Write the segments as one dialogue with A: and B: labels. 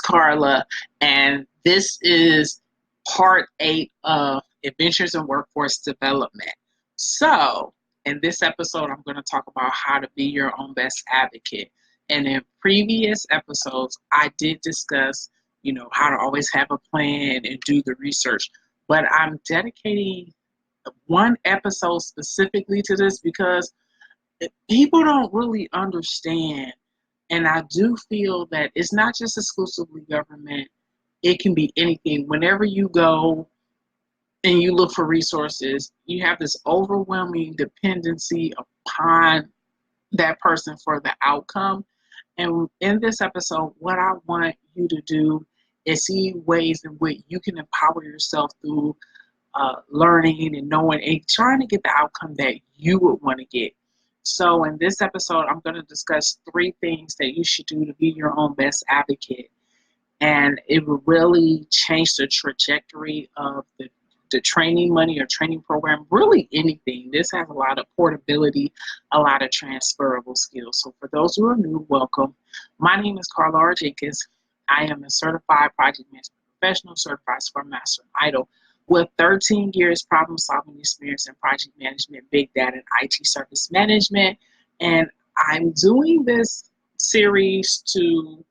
A: Carla, and this is part 8 of Adventures in Workforce Development. So, in this episode, I'm going to talk about how to be your own best advocate. And in previous episodes, I did discuss, how to always have a plan and do the research. But I'm dedicating one episode specifically to this because people don't really understand. And I do feel that it's not just exclusively government. It can be anything. Whenever you go and you look for resources, you have this overwhelming dependency upon that person for the outcome. And in this episode, what I want you to do is see ways in which you can empower yourself through learning and knowing and trying to get the outcome that you would want to get. So in this episode, I'm going to discuss 3 things that you should do to be your own best advocate. And it will really change the trajectory of the training money or training program, really anything. This has a lot of portability, a lot of transferable skills. So for those who are new, welcome. My name is Carla R. Jenkins. I am a certified project management professional, certified Scrum Master and IDOL, with 13 years problem-solving experience in project management, big data, and IT service management. And I'm doing this series to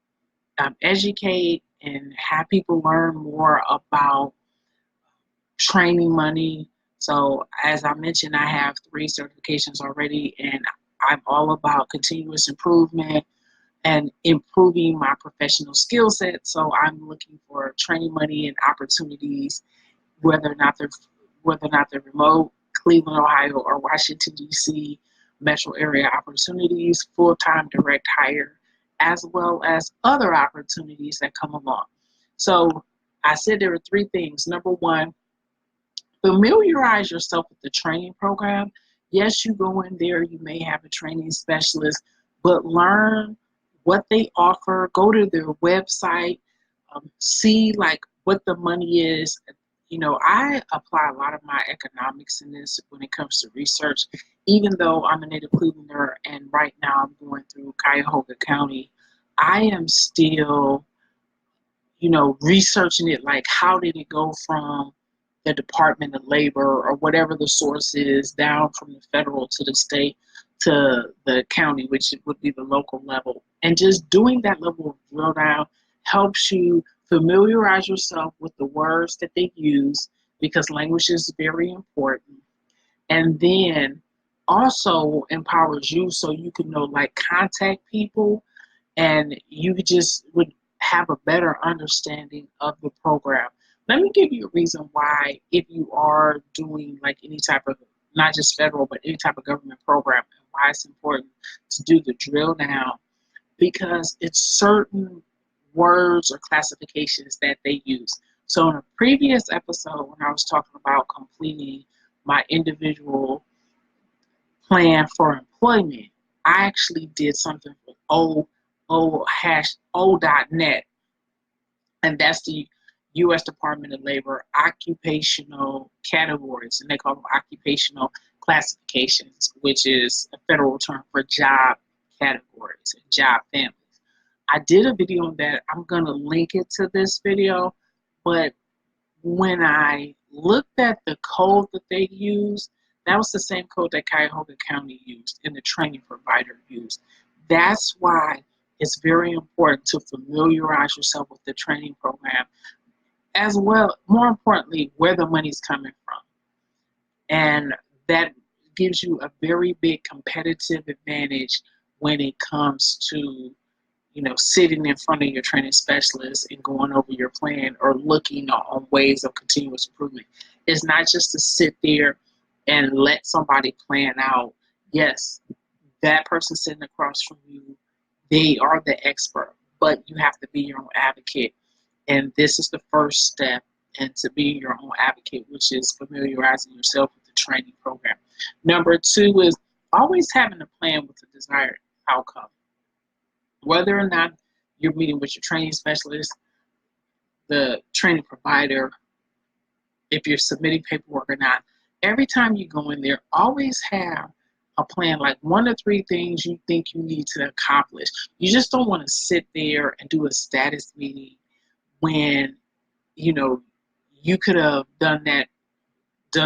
A: educate and have people learn more about training money. So as I mentioned, I have 3 certifications already, and I'm all about continuous improvement and improving my professional skill set. So I'm looking for training money and opportunities, whether or not they're remote, Cleveland, Ohio, or Washington, D.C. metro area opportunities, full-time direct hire, as well as other opportunities that come along. So I said there are 3 things. Number 1, familiarize yourself with the training program. Yes, you go in there, you may have a training specialist, but learn what they offer. Go to their website, see what the money is. I apply a lot of my economics in this when it comes to research, even though I'm a native Clevelander and right now I'm going through Cuyahoga County. I am still, researching it, like how did it go from the Department of Labor or whatever the source is down from the federal to the state to the county, which would be the local level. And just doing that level of drill down helps you familiarize yourself with the words that they use, because language is very important. And then also empowers you so you can know, contact people, and you just would have a better understanding of the program. Let me give you a reason why, if you are doing any type of, not just federal, but any type of government program, and why it's important to do the drill down, because it's certain words or classifications that they use. So in a previous episode, when I was talking about completing my individual plan for employment, I actually did something with O.net, and that's the U.S. Department of Labor occupational categories, and they call them occupational classifications, which is a federal term for job categories and job families. I did a video on that. I'm going to link it to this video, but when I looked at the code that they used, that was the same code that Cuyahoga County used and the training provider used. That's why it's very important to familiarize yourself with the training program, as well, more importantly, where the money's coming from. And that gives you a very big competitive advantage when it comes to, sitting in front of your training specialist and going over your plan or looking on ways of continuous improvement. It's not just to sit there and let somebody plan out. Yes, that person sitting across from you, they are the expert, but you have to be your own advocate. And this is the first step into being your own advocate, which is familiarizing yourself with the training program. Number 2 is always having a plan with the desired outcome. Whether or not you're meeting with your training specialist, the training provider, if you're submitting paperwork or not, every time you go in there, always have a plan, like 1 to 3 things you think you need to accomplish. You just don't want to sit there and do a status meeting when, you know, you could have done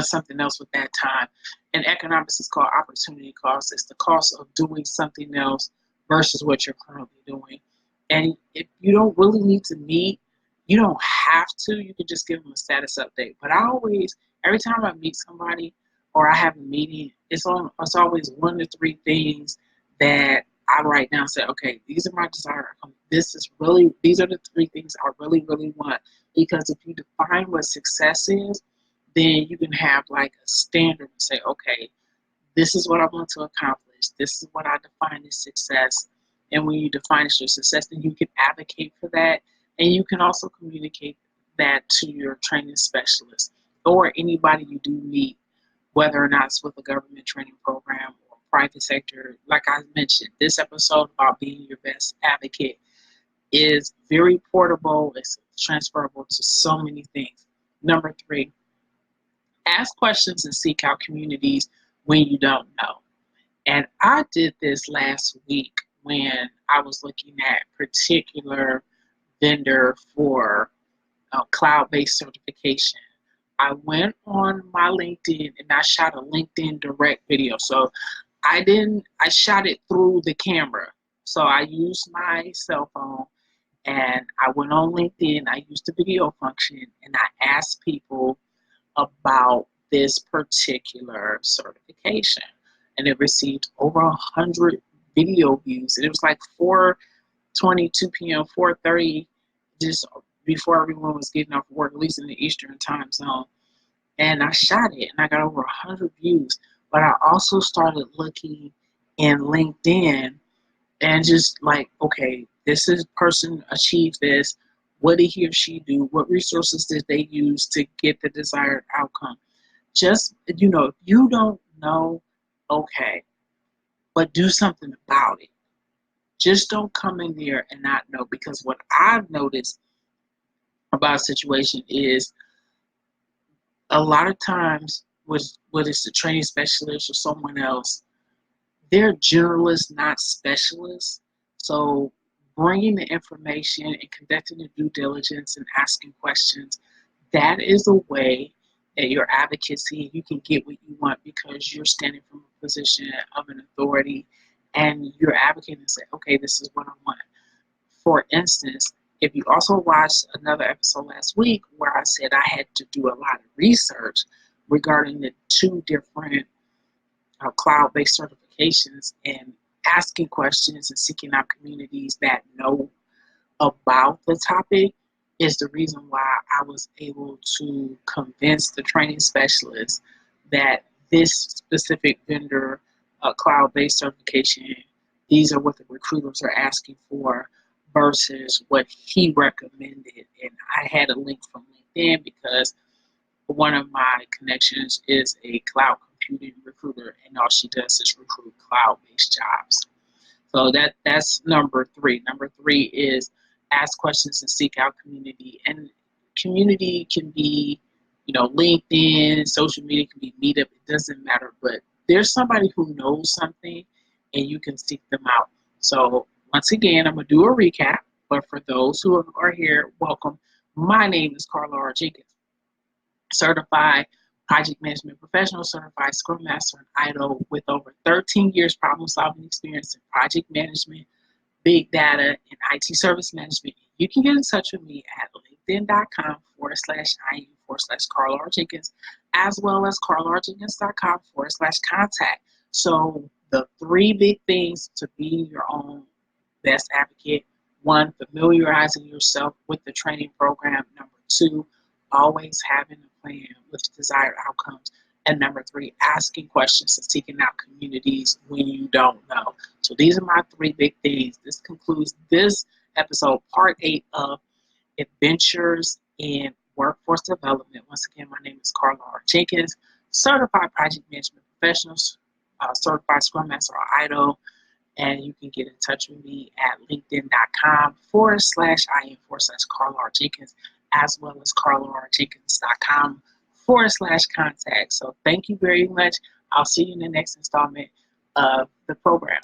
A: something else with that time. And economics is called opportunity cost. It's the cost of doing something else versus what you're currently doing. And if you don't really need to meet, you don't have to. You can just give them a status update. But I always, every time I meet somebody or I have a meeting, it's always 1 to 3 things that I write down and say, okay, these are my desired outcomes. These are the 3 things I really, really want. Because if you define what success is, then you can have like a standard and say, okay, this is what I want to accomplish. This is what I define as success. And when you define as your success, then you can advocate for that. And you can also communicate that to your training specialist or anybody you do meet, whether or not it's with a government training program or private sector. Like I mentioned, this episode about being your best advocate is very portable. It's transferable to so many things. Number 3, ask questions and seek out communities when you don't know. And I did this last week when I was looking at particular vendor for cloud-based certification. I went on my LinkedIn and I shot a LinkedIn direct video. So I shot it through the camera. So I used my cell phone and I went on LinkedIn. I used the video function and I asked people about this particular certification, and it received over 100 video views, and it was like 4:22 p.m., 4:30, just before everyone was getting off work, at least in the Eastern time zone. And I shot it, and I got over 100 views. But I also started looking in LinkedIn and just like, okay, this is person achieved this. What did he or she do? What resources did they use to get the desired outcome? Just, if you don't know, okay, but do something about it. Just don't come in there and not know, because what I've noticed about a situation is a lot of times, whether it's the training specialist or someone else, they're generalists, not specialists. So bringing the information and conducting the due diligence and asking questions, that is a way that your advocacy, you can get what you want because you're standing from a position of an authority and you're advocating and say, okay, this is what I want. For instance, if you also watched another episode last week where I said I had to do a lot of research regarding the 2 different cloud-based certifications and asking questions and seeking out communities that know about the topic, is the reason why I was able to convince the training specialist that this specific vendor cloud-based certification, these are what the recruiters are asking for versus what he recommended. And I had a link from LinkedIn because one of my connections is a cloud computing recruiter, and all she does is recruit cloud-based jobs. So that's number 3. Number 3 is ask questions and seek out community. And community can be, LinkedIn, social media can be Meetup. It doesn't matter, but there's somebody who knows something, and you can seek them out. So once again, I'm gonna do a recap. But for those who are here, welcome. My name is Carla R. Jenkins, certified project management professional, certified Scrum Master and IDO with over 13 years problem-solving experience in project management, big data, and IT service management. You can get in touch with me at linkedin.com/IM/Carla R. Jenkins, as well as carlarjenkins.com/contact. So the 3 big things to be your own best advocate: 1, familiarizing yourself with the training program. Number 2, always having a plan with desired outcomes. And number 3, asking questions and seeking out communities when you don't know. So these are my 3 big things. This concludes this episode, part 8 of Adventures in Workforce Development. Once again, my name is Carla R. Jenkins, certified project management professional, certified Scrum Master or IDO. And you can get in touch with me at linkedin.com/IM/Carla R. Jenkins, as well as carlarjenkins.com/contact. So thank you very much. I'll see you in the next installment of the program.